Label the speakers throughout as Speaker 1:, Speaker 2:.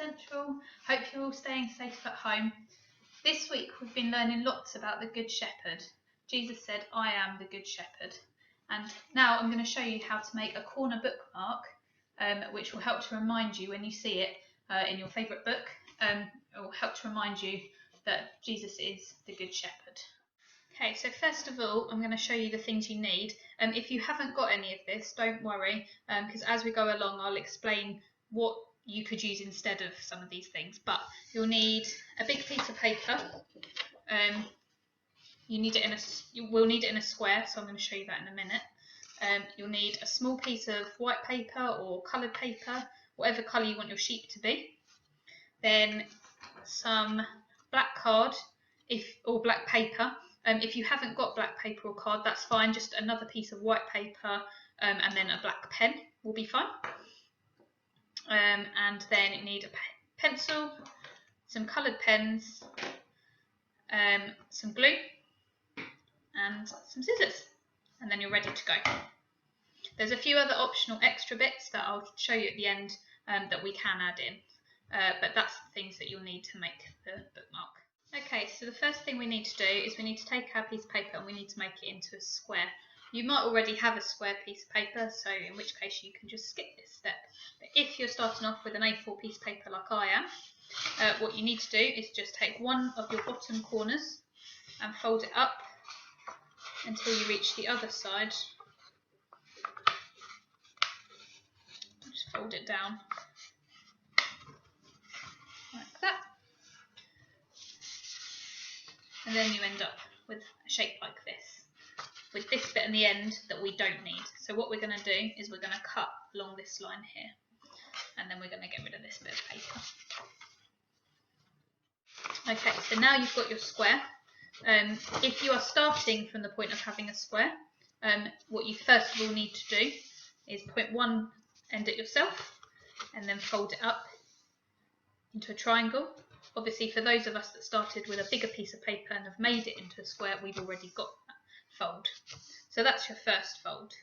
Speaker 1: Central. Hope you're all staying safe at home. This week we've been learning lots about the Good Shepherd. Jesus said, "I am the Good Shepherd." And now I'm going to show you how to make a corner bookmark, which will help to remind you when you see it in your favourite book. It will help to remind you that Jesus is the Good Shepherd. Okay, so first of all, I'm going to show you the things you need. If you haven't got any of this, don't worry, because as we go along, I'll explain what you could use instead of some of these things. But you'll need a big piece of paper. You will need it in a square, so I'm going to show you that in a minute. You'll need a small piece of white paper or coloured paper, whatever colour you want your sheep to be. Then some black card or black paper. If you haven't got black paper or card, that's fine. Just another piece of white paper and then a black pen will be fine. And then you need a pencil, some coloured pens, some glue and some scissors, and then you're ready to go. There's a few other optional extra bits that I'll show you at the end that we can add in, but that's the things that you'll need to make the bookmark. Okay, so the first thing we need to do is we need to take our piece of paper and we need to make it into a square. You might already have a square piece of paper, so in which case you can just skip this step. But if you're starting off with an A4 piece of paper like I am, what you need to do is just take one of your bottom corners and fold it up until you reach the other side. Just fold it down like that. And then you end up with a shape like this, with this bit in the end that we don't need. So what we're going to do is we're going to cut along this line here, and then we're going to get rid of this bit of paper. Okay, so now you've got your square. If you are starting from the point of having a square, what you first of all need to do is point one end at yourself and then fold it up into a triangle. Obviously, for those of us that started with a bigger piece of paper and have made it into a square, we've already got that fold. So that's your first fold.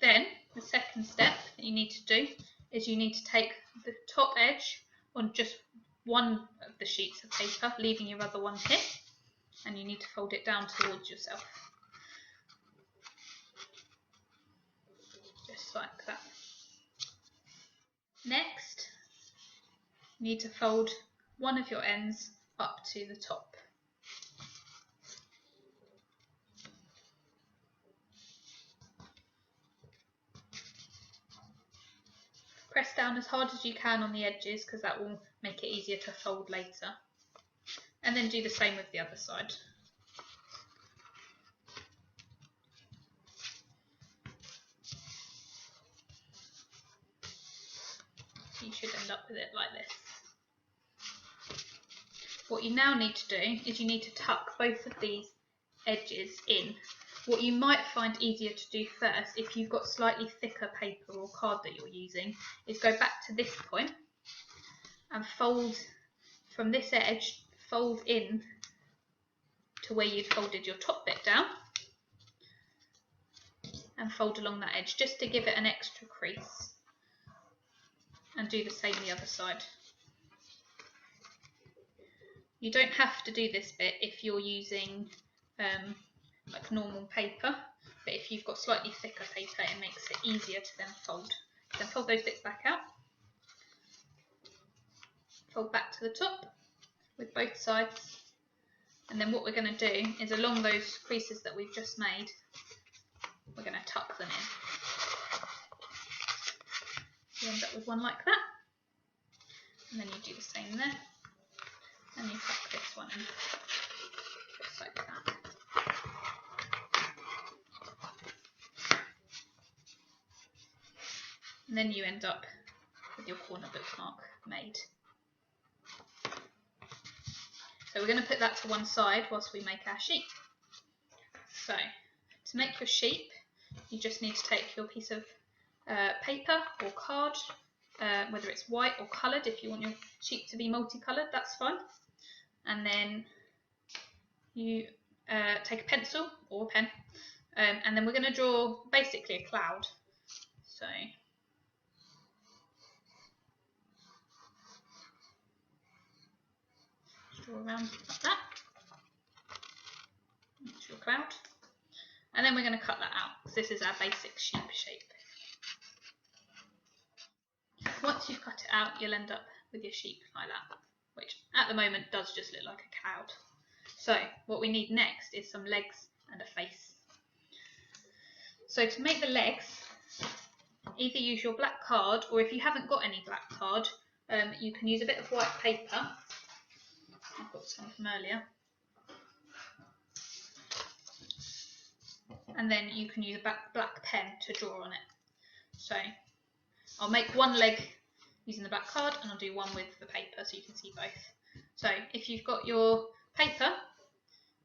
Speaker 1: Then the second step that you need to do is you need to take the top edge on just one of the sheets of paper, leaving your other one here, and you need to fold it down towards yourself. Just like that. Next, you need to fold one of your ends up to the top. Press down as hard as you can on the edges because that will make it easier to fold later. And then do the same with the other side. You should end up with it like this. What you now need to do is you need to tuck both of these edges in. What you might find easier to do first, if you've got slightly thicker paper or card that you're using, is go back to this point and fold from this edge, fold in to where you've folded your top bit down, and fold along that edge just to give it an extra crease. And do the same the other side. You don't have to do this bit if you're using like normal paper, but if you've got slightly thicker paper, it makes it easier to then fold. Then fold those bits back out. Fold back to the top with both sides. And then what we're going to do is along those creases that we've just made, we're going to tuck them in. You end up with one like that, and then you do the same there, and you tuck this one in, just like that. And then you end up with your corner bookmark made. So we're going to put that to one side whilst we make our sheep. So to make your sheep, you just need to take your piece of paper or card, whether it's white or coloured. If you want your sheep to be multicoloured, that's fine. And then you take a pencil or a pen, and then we're going to draw basically a cloud. So Draw around like that. That's your cloud. And then we're going to cut that out, because this is our basic sheep shape. Once you've cut it out, you'll end up with your sheep like that, which at the moment does just look like a cloud. So what we need next is some legs and a face. So to make the legs, either use your black card, or if you haven't got any black card, you can use a bit of white paper. I've got some from earlier. And then you can use a black pen to draw on it. So I'll make one leg using the black card, and I'll do one with the paper so you can see both. So if you've got your paper,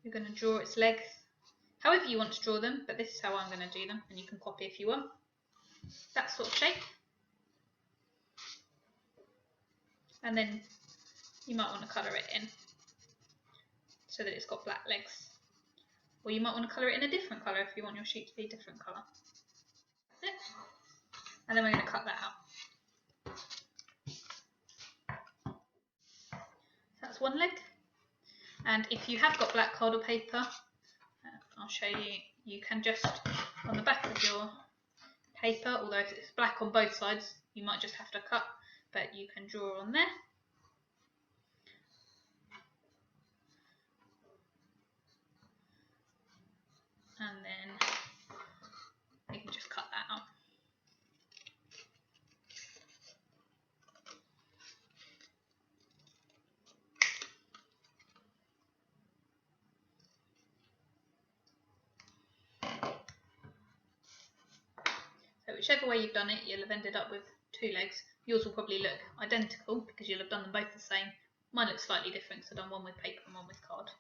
Speaker 1: you're going to draw its legs however you want to draw them, but this is how I'm going to do them, and you can copy if you want. That sort of shape. And then you might want to colour it in so that it's got black legs. Or you might want to colour it in a different colour if you want your sheep to be a different colour. That's it. And then we're going to cut that out. That's one leg. And if you have got black card or paper, I'll show you, you can just, on the back of your paper, although if it's black on both sides, you might just have to cut, but you can draw on there. And then you can just cut that out. So whichever way you've done it, you'll have ended up with two legs. Yours will probably look identical because you'll have done them both the same. Mine looks slightly different, so I've done one with paper and one with card.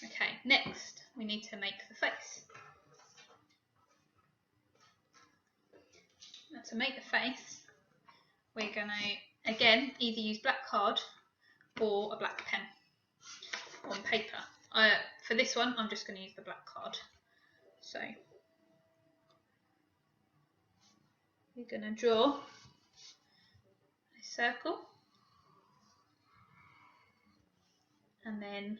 Speaker 1: Okay, next we need to make the face. Now to make the face, we're going to again either use black card or a black pen on paper. For this one, I'm just going to use the black card. So you're going to draw a circle, and then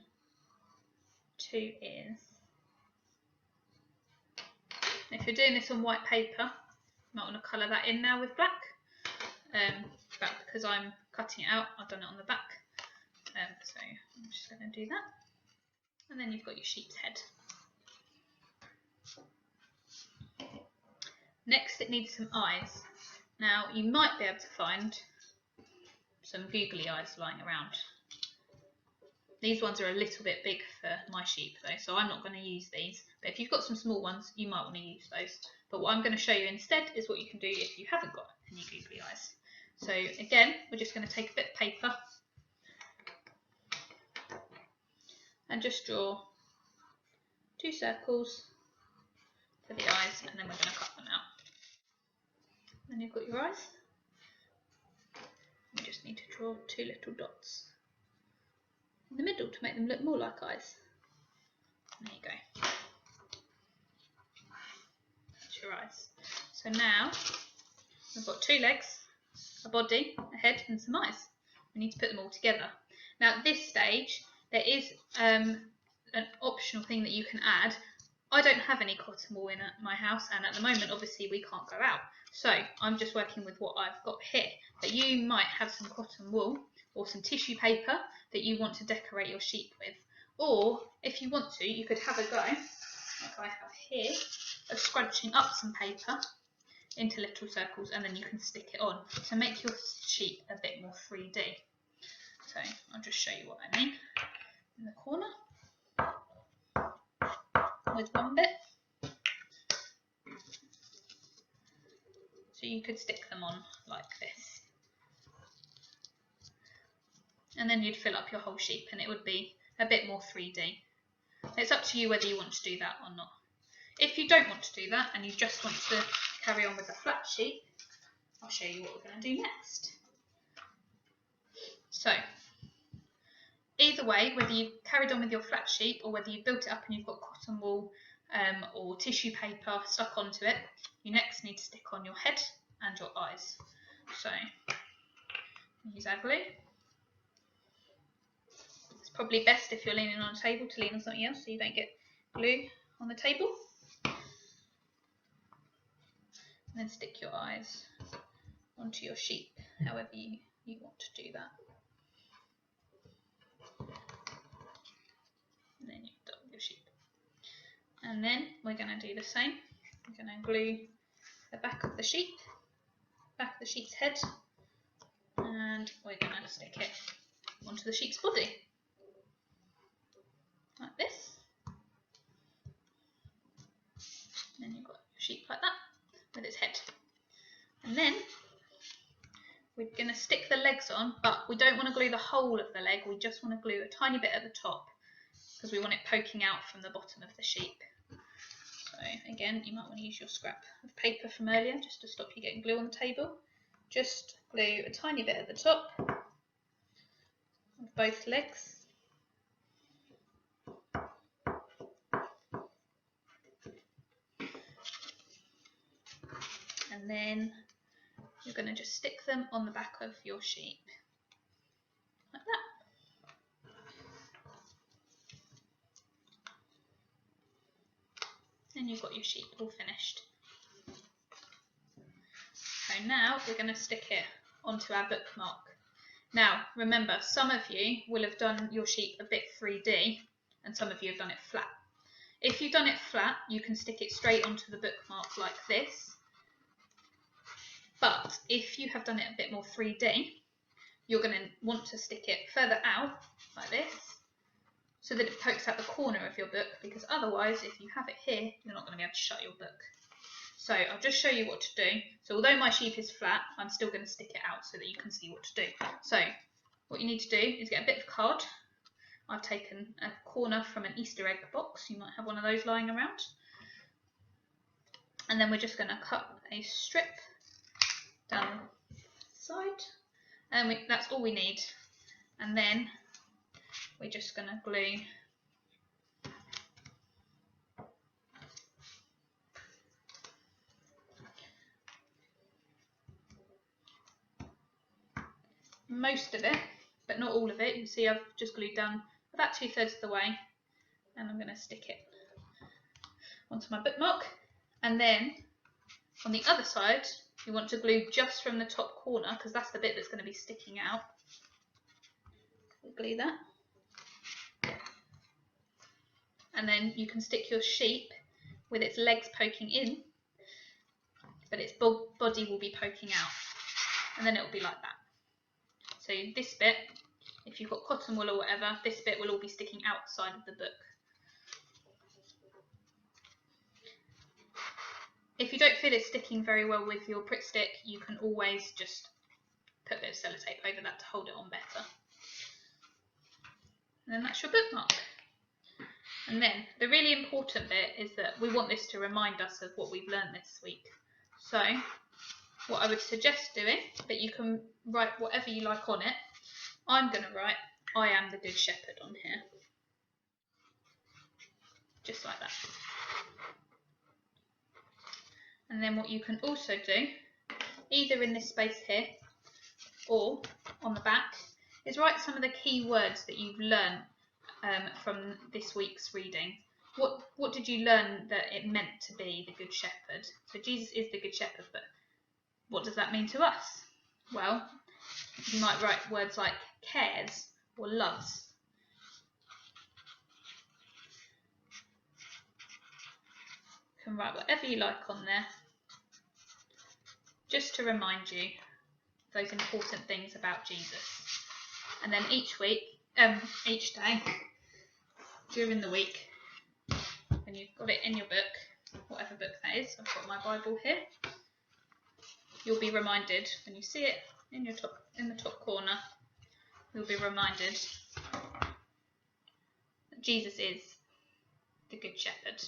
Speaker 1: two ears. If you're doing this on white paper, you might want to colour that in now with black. But because I'm cutting it out, I've done it on the back. So I'm just going to do that. And then you've got your sheep's head. Next, it needs some eyes. Now, you might be able to find some googly eyes lying around. These ones are a little bit big for my sheep though, so I'm not going to use these. But if you've got some small ones, you might want to use those. But what I'm going to show you instead is what you can do if you haven't got any googly eyes. So again, we're just going to take a bit of paper and just draw two circles for the eyes, and then we're going to cut them out. Then you've got your eyes. You just need to draw two little dots in the middle to make them look more like eyes. There you go. That's your eyes. So now we've got two legs, a body, a head and some eyes. We need to put them all together. Now at this stage there is an optional thing that you can add. I don't have any cotton wool in my house, and at the moment obviously we can't go out, so I'm just working with what I've got here. But you might have some cotton wool or some tissue paper that you want to decorate your sheep with, or if you want to, you could have a go, like I have here, of scrunching up some paper into little circles, and then you can stick it on to make your sheep a bit more 3D. So I'll just show you what I mean. In the corner with one bit, so you could stick them on like this, and then you'd fill up your whole sheep and it would be a bit more 3D. It's up to you whether you want to do that or not. If you don't want to do that and you just want to carry on with the flat sheep, I'll show you what we're going to do next. So either way, whether you've carried on with your flat sheep or whether you've built it up and you've got cotton wool or tissue paper stuck onto it, you next need to stick on your head and your eyes. So use our glue. It's probably best if you're leaning on a table to lean on something else so you don't get glue on the table. And then stick your eyes onto your sheep, however you want to do that. And then you've done your sheep. And then we're going to do the same. We're going to glue the back of the sheep, back of the sheep's head, and we're going to stick it onto the sheep's body, like this. And then you've got your sheep like that, with its head. And then we're going to stick the legs on, but we don't want to glue the whole of the leg, we just want to glue a tiny bit at the top, because we want it poking out from the bottom of the sheep. So again, you might want to use your scrap of paper from earlier just to stop you getting glue on the table. Just glue a tiny bit at the top of both legs. And then you're going to just stick them on the back of your sheep, like that. And you've got your sheep all finished. So now we're going to stick it onto our bookmark. Now remember, some of you will have done your sheep a bit 3D and some of you have done it flat. If you've done it flat, you can stick it straight onto the bookmark like this. But if you have done it a bit more 3D, you're going to want to stick it further out like this, so that it pokes out the corner of your book, because otherwise if you have it here, you're not going to be able to shut your book. So I'll just show you what to do. So although my sheep is flat, I'm still going to stick it out so that you can see what to do. So what you need to do is get a bit of card. I've taken a corner from an Easter egg box. You might have one of those lying around. And then we're just going to cut a strip down the side. And that's all we need. And then we're just going to glue most of it, but not all of it. You see I've just glued down about 2/3 of the way, and I'm going to stick it onto my bookmark. And then on the other side you want to glue just from the top corner, because that's the bit that's going to be sticking out. We'll glue that. And then you can stick your sheep with its legs poking in, but its body will be poking out, and then it will be like that. So this bit, if you've got cotton wool or whatever, this bit will all be sticking outside of the book. If you don't feel it's sticking very well with your Pritt stick, you can always just put a bit of sellotape over that to hold it on better. And then that's your bookmark. And then the really important bit is that we want this to remind us of what we've learned this week. So what I would suggest doing, but you can write whatever you like on it. I'm going to write, I am the Good Shepherd on here. Just like that. And then what you can also do, either in this space here or on the back, is write some of the key words that you've learned from this week's reading. What did you learn that it meant to be the Good Shepherd? So Jesus is the Good Shepherd, but what does that mean to us? Well, you might write words like cares or loves. You can write whatever you like on there, just to remind you those important things about Jesus. And then each day, during the week, when you've got it in your book, whatever book that is, I've got my Bible here, you'll be reminded when you see it in the top corner, you'll be reminded that Jesus is the Good Shepherd.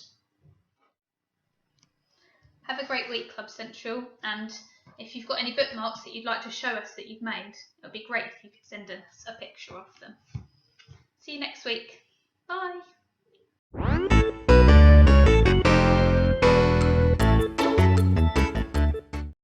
Speaker 1: Have a great week, Club Central, and if you've got any bookmarks that you'd like to show us that you've made, it would be great if you could send us a picture of them. See you next week. Bye.